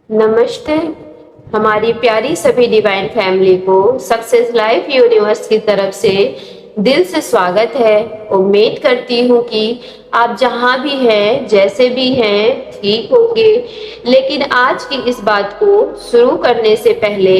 नमस्ते। हमारी प्यारी सभी डिवाइन फैमिली को सक्सेस लाइफ यूनिवर्स की तरफ से दिल से स्वागत है। उम्मीद करती हूँ कि आप जहाँ भी हैं, जैसे भी हैं, ठीक होंगे। लेकिन आज की इस बात को शुरू करने से पहले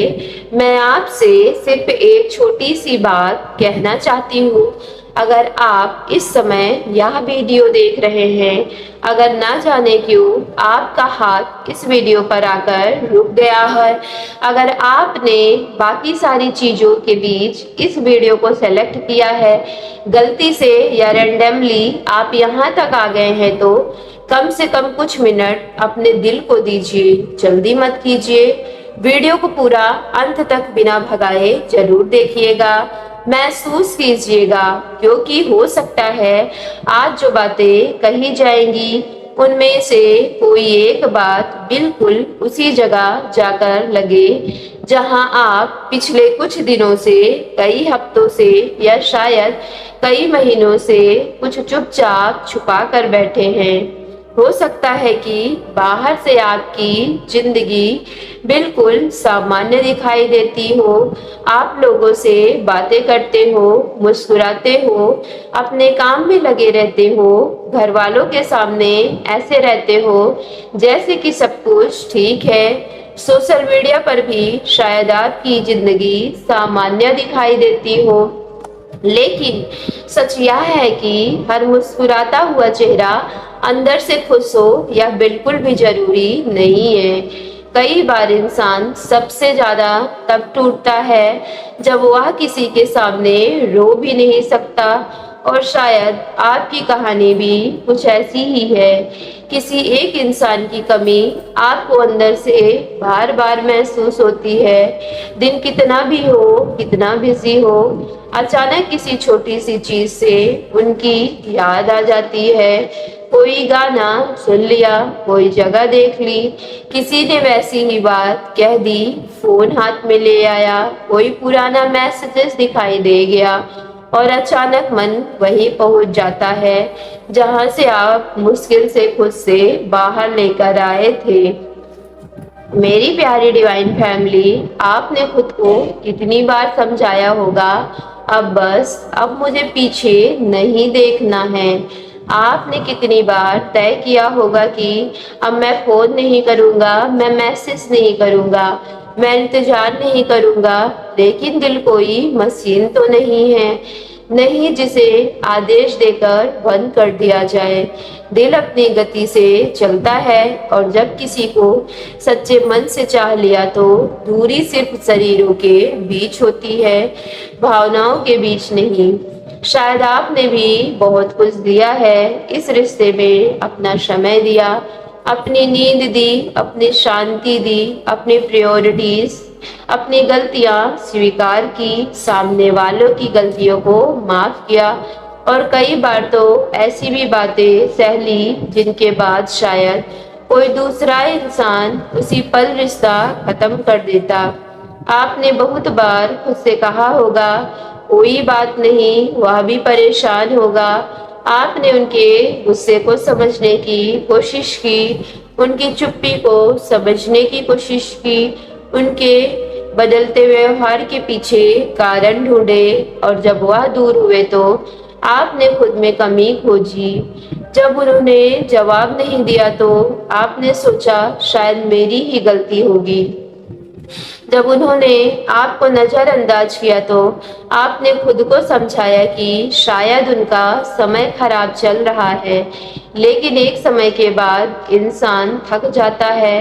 मैं आपसे सिर्फ एक छोटी सी बात कहना चाहती हूँ। अगर आप इस समय यह वीडियो देख रहे हैं, अगर ना जाने क्यों आपका हाथ इस वीडियो पर आकर रुक गया है, अगर आपने बाकी सारी चीजों के बीच इस वीडियो को सेलेक्ट किया है, गलती से या रैंडमली आप यहाँ तक आ गए हैं, तो कम से कम कुछ मिनट अपने दिल को दीजिए। जल्दी मत कीजिए, वीडियो को पूरा अंत तक बिना भगाए जरूर देखिएगा, महसूस कीजिएगा, क्योंकि हो सकता है आज जो बातें कही जाएंगी उनमें से कोई एक बात बिल्कुल उसी जगह जाकर लगे जहां आप पिछले कुछ दिनों से, कई हफ्तों से या शायद कई महीनों से कुछ चुपचाप छुपा कर बैठे हैं। हो सकता है कि बाहर से आपकी जिंदगी बिल्कुल सामान्य दिखाई देती हो, आप लोगों से बातें करते हो, मुस्कुराते हो, अपने काम में लगे रहते हो, घर वालों के सामने ऐसे रहते हो जैसे कि सब कुछ ठीक है। सोशल मीडिया पर भी शायद आपकी जिंदगी सामान्य दिखाई देती हो, लेकिन सच यह है कि हर मुस्कुराता हुआ चेहरा अंदर से खुश हो यह बिल्कुल भी जरूरी नहीं है। कई बार इंसान सबसे ज्यादा तब टूटता है जब वह किसी के सामने रो भी नहीं सकता, और शायद आपकी कहानी भी कुछ ऐसी ही है। किसी एक इंसान की कमी आपको अंदर से बार बार महसूस होती है। दिन कितना भी हो, कितना बिजी हो, अचानक किसी छोटी सी चीज से उनकी याद आ जाती है। कोई गाना सुन लिया, कोई जगह देख ली, किसी ने वैसी ही बात कह दी, फोन हाथ में ले आया, कोई पुराना मैसेजेस दिखाई दे गया, और अचानक मन वहीं पहुंच जाता है जहां से आप मुश्किल से खुद से बाहर लेकर आए थे। मेरी प्यारी डिवाइन फैमिली, आपने खुद को कितनी बार समझाया होगा, अब बस, अब मुझे पीछे नहीं देखना है। आपने कितनी बार तय किया होगा कि अब मैं फोन नहीं करूंगा, मैं मैसेज नहीं करूंगा, मैं इंतजार नहीं करूंगा। लेकिन दिल कोई मशीन तो नहीं है, नहीं जिसे आदेश देकर बंद कर दिया जाए। दिल अपनी गति से चलता है, और जब किसी को सच्चे मन से चाह लिया तो दूरी सिर्फ शरीरों के बीच होती है, भावनाओं के बीच नहीं। शायद आपने भी बहुत कुछ दिया है इस रिश्ते में, अपना समय दिया, अपनी नींद दी, अपनी शांति दी, अपनी प्रायोरिटीज, अपनी गलतियां स्वीकार की, सामने वालों की गलतियों को माफ किया, और कई बार तो ऐसी भी बातें सह ली जिनके बाद शायद कोई दूसरा इंसान उसी पल रिश्ता खत्म कर देता। आपने बहुत बार खुद से कहा होगा, कोई बात नहीं, वह भी परेशान होगा। आपने उनके गुस्से को समझने की कोशिश की, उनकी चुप्पी को समझने की कोशिश की, उनके बदलते व्यवहार के पीछे कारण ढूंढे, और जब वह दूर हुए तो आपने खुद में कमी खोजी। जब उन्होंने जवाब नहीं दिया तो आपने सोचा शायद मेरी ही गलती होगी। जब उन्होंने आपको नजरअंदाज किया तो आपने खुद को समझाया कि शायद उनका समय खराब चल रहा है। लेकिन एक समय के बाद इंसान थक जाता है।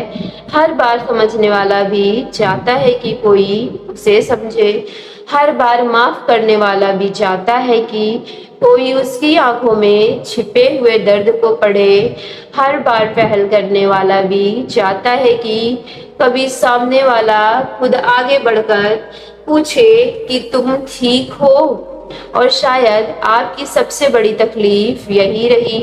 हर बार समझने वाला भी चाहता है कि कोई उसे समझे, हर बार माफ करने वाला भी चाहता है कि कोई उसकी आंखों में छिपे हुए दर्द को पढ़े, हर बार पहल करने वाला भी चाहता है कि कभी सामने वाला खुद आगे बढ़कर पूछे कि तुम ठीक हो। और शायद आपकी सबसे बड़ी तकलीफ यही रही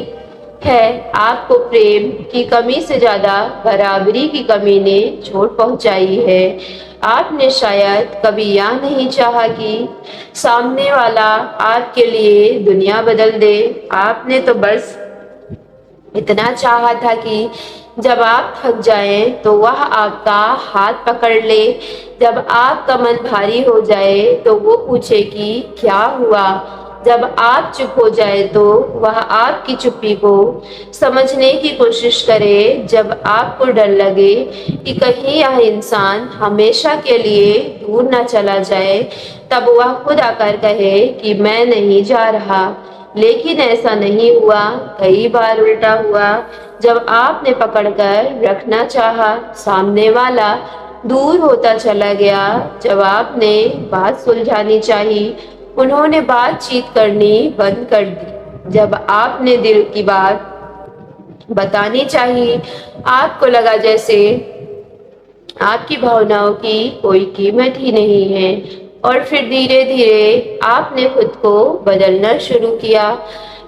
है, आपको प्रेम की कमी से ज्यादा बराबरी की कमी ने चोट पहुंचाई है। आपने शायद कभी यह नहीं चाहा कि सामने वाला आपके लिए दुनिया बदल दे। आपने तो बस इतना चाहा था कि जब आप थक जाएं तो वह आपका हाथ पकड़ ले। जब आपका मन भारी हो जाए तो वो पूछे कि क्या हुआ। जब आप चुप हो जाए तो वह आपकी चुप्पी को समझने की कोशिश करे। जब आपको डर लगे कि कहीं यह इंसान हमेशा के लिए दूर न चला जाए, तब वह खुद आकर कहे कि मैं नहीं जा रहा। लेकिन ऐसा नहीं हुआ, कई बार उल्टा हुआ। जब आपने पकड़कर रखना चाहा, सामने वाला दूर होता चला गया। जब आपने बात सुलझानी चाही, उन्होंने बातचीत करनी बंद कर दी। जब आपने दिल की बात बतानी चाहिए, आपको लगा जैसे आपकी भावनाओं की कोई कीमत ही नहीं है। और फिर धीरे धीरे आपने खुद को बदलना शुरू किया।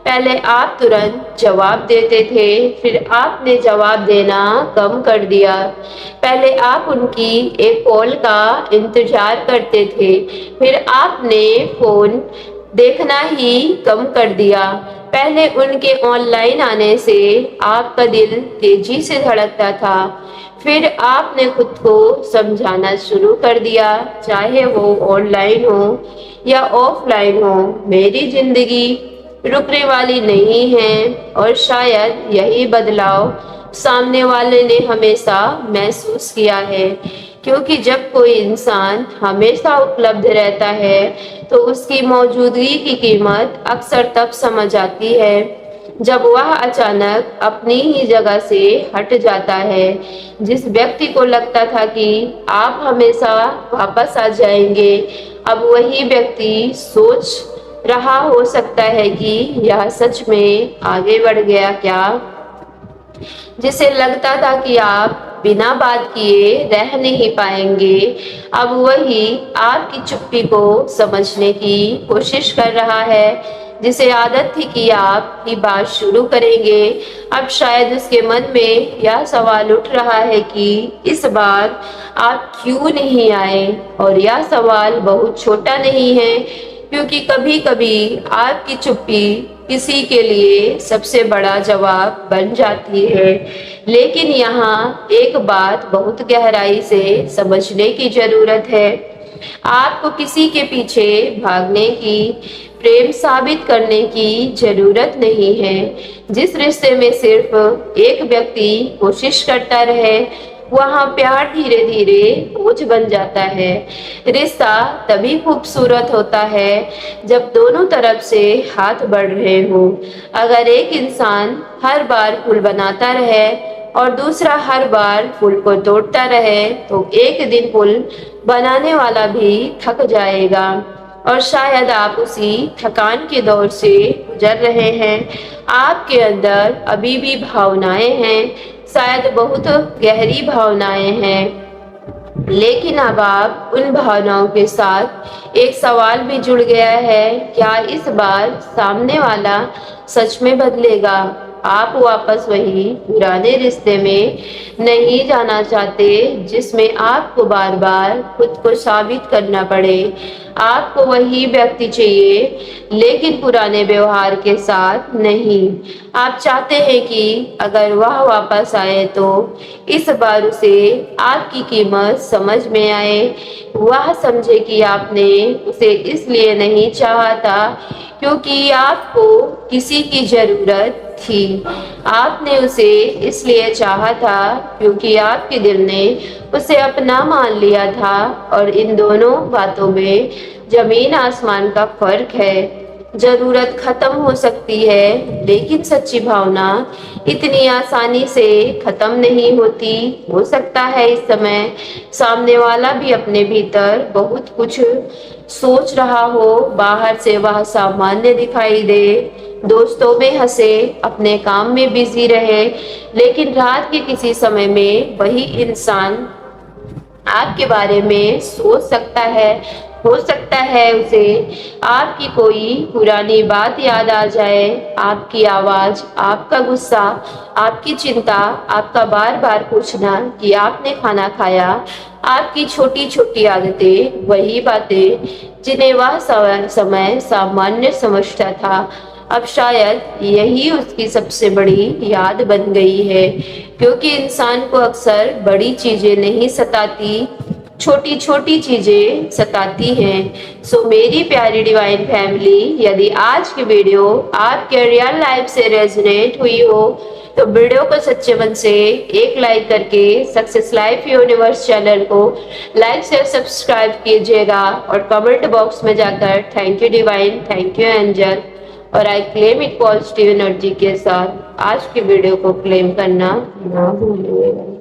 पहले आप तुरंत जवाब देते थे, फिर आपने जवाब देना कम कर दिया। पहले आप उनकी एक कॉल का इंतजार करते थे, फिर आपने फोन देखना ही कम कर दिया। पहले उनके ऑनलाइन आने से आपका दिल तेजी से धड़कता था, फिर आपने खुद को समझाना शुरू कर दिया, चाहे वो ऑनलाइन हो या ऑफलाइन हो, मेरी जिंदगी रुकने वाली नहीं है। और शायद यही बदलाव सामने वाले ने हमेशा महसूस किया है, क्योंकि जब कोई इंसान हमेशा उपलब्ध रहता है तो उसकी मौजूदगी की कीमत अक्सर तब समझ आती है जब वह अचानक अपनी ही जगह से हट जाता है। जिस व्यक्ति को लगता था कि आप हमेशा वापस आ जाएंगे, अब वही व्यक्ति सोच रहा हो सकता है कि यह सच में आगे बढ़ गया क्या। जिसे लगता था कि आप बिना बात किए रह नहीं पाएंगे, अब वही आपकी चुप्पी को समझने की कोशिश कर रहा है। जिसे आदत थी कि आप ही बात शुरू करेंगे, अब शायद उसके मन में यह सवाल उठ रहा है कि इस बार आप क्यों नहीं आए। और यह सवाल बहुत छोटा नहीं है, क्योंकि कभी कभी आपकी चुप्पी किसी के लिए सबसे बड़ा जवाब बन जाती है। लेकिन यहाँ एक बात बहुत गहराई से समझने की जरूरत है। आपको किसी के पीछे भागने की, प्रेम साबित करने की जरूरत नहीं है। जिस रिश्ते में सिर्फ एक व्यक्ति कोशिश करता रहे, वहाँ प्यार धीरे धीरे बोझ बन जाता है। रिश्ता तभी खूबसूरत होता है जब दोनों तरफ से हाथ बढ़ रहे हो। अगर एक इंसान हर बार पुल बनाता रहे और दूसरा हर बार पुल को तोड़ता रहे, तो एक दिन पुल बनाने वाला भी थक जाएगा। और शायद आप उसी थकान के दौर से गुजर रहे हैं। आपके अंदर अभी भी भावनाएं हैं, शायद बहुत गहरी भावनाएं हैं, लेकिन अब आप उन भावनाओं के साथ एक सवाल भी जुड़ गया है, क्या इस बार सामने वाला सच में बदलेगा। आप वापस वही पुराने रिश्ते में नहीं जाना चाहते जिसमें आपको बार बार खुद को साबित करना पड़े। आपको वही व्यक्ति चाहिए, लेकिन पुराने व्यवहार के साथ नहीं। आप चाहते हैं कि अगर वह वापस आए तो इस बार उसे आपकी कीमत समझ में आए। वह समझे कि आपने उसे इसलिए नहीं चाहा था क्योंकि आपको किसी की जरूरत थी, आपने उसे इसलिए चाहा था क्योंकि आपके दिल ने उसे अपना मान लिया था। और इन दोनों बातों में जमीन आसमान का फर्क है। जरूरत खत्म हो सकती है, लेकिन सच्ची भावना इतनी आसानी से खत्म नहीं होती। हो सकता है इस समय सामने वाला भी अपने भीतर बहुत कुछ सोच रहा हो, बाहर से वह सामान्य दिखाई दे, दोस्तों में हंसे, अपने काम में बिजी रहे, लेकिन रात के किसी समय में वही इंसान आपके बारे में सोच सकता है। हो सकता है उसे आपकी कोई पुरानी बात याद आ जाए, आपकी आवाज, आपका गुस्सा, आपकी चिंता, आपका बार बार पूछना कि आपने खाना खाया, आपकी छोटी छोटी आदतें, वही बातें जिन्हें वह समय सामान्य समझता था, अब शायद यही उसकी सबसे बड़ी याद बन गई है, क्योंकि इंसान को अक्सर बड़ी चीजें नहीं सताती, छोटी छोटी चीजें सताती हैं। सो मेरी प्यारी डिवाइन फैमिली, यदि आज की वीडियो आपके रियल लाइफ से रेजोनेट हुई हो तो वीडियो को सच्चे मन से एक लाइक करके सक्सेस लाइफ यूनिवर्स चैनल को लाइक से सब्सक्राइब कीजिएगा, और कमेंट बॉक्स में जाकर thank you divine, thank you angel और I claim it positive energy के साथ आज की वीडियो को क्लेम करना ना भूलिएगा।